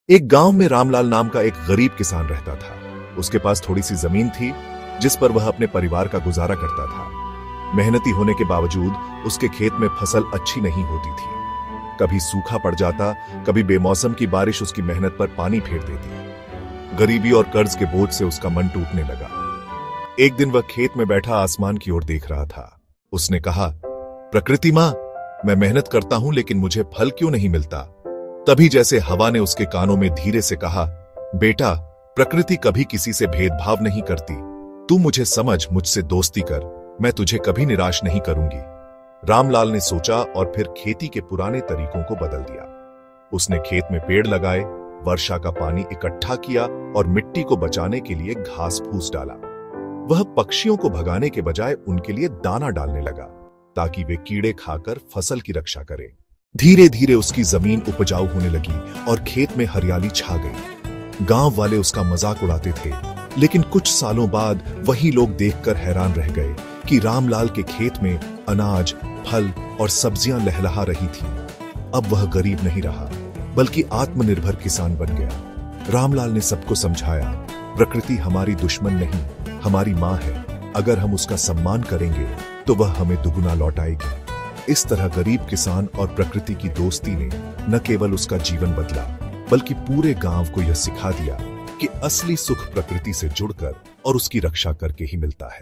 एक गांव में रामलाल नाम का एक गरीब किसान रहता था। उसके पास थोड़ी सी जमीन थी जिस पर वह अपने परिवार का गुजारा करता था। मेहनती होने के बावजूद उसके खेत में फसल अच्छी नहीं होती थी। कभी सूखा पड़ जाता, कभी बेमौसम की बारिश उसकी मेहनत पर पानी फेर देती। गरीबी और कर्ज के बोझ से उसका मन टूटने लगा। एक दिन वह खेत में बैठा आसमान की ओर देख रहा था। उसने कहा, प्रकृति मां, मैं मेहनत करता हूं लेकिन मुझे फल क्यों नहीं मिलता। तभी जैसे हवा ने उसके कानों में धीरे से कहा, बेटा, प्रकृति कभी किसी से भेदभाव नहीं करती। तू मुझे समझ, मुझसे दोस्ती कर, मैं तुझे कभी निराश नहीं करूंगी। रामलाल ने सोचा और फिर खेती के पुराने तरीकों को बदल दिया। उसने खेत में पेड़ लगाए, वर्षा का पानी इकट्ठा किया और मिट्टी को बचाने के लिए घास फूस डाला। वह पक्षियों को भगाने के बजाय उनके लिए दाना डालने लगा ताकि वे कीड़े खाकर फसल की रक्षा करें। धीरे धीरे उसकी जमीन उपजाऊ होने लगी और खेत में हरियाली छा गई। गांव वाले उसका मजाक उड़ाते थे, लेकिन कुछ सालों बाद वही लोग देखकर हैरान रह गए कि रामलाल के खेत में अनाज, फल और सब्जियां लहलहा रही थी। अब वह गरीब नहीं रहा, बल्कि आत्मनिर्भर किसान बन गया। रामलाल ने सबको समझाया, प्रकृति हमारी दुश्मन नहीं, हमारी मां है। अगर हम उसका सम्मान करेंगे तो वह हमें दुगुना लौटाएगी। इस तरह गरीब किसान और प्रकृति की दोस्ती ने न केवल उसका जीवन बदला, बल्कि पूरे गांव को यह सिखा दिया कि असली सुख प्रकृति से जुड़कर और उसकी रक्षा करके ही मिलता है।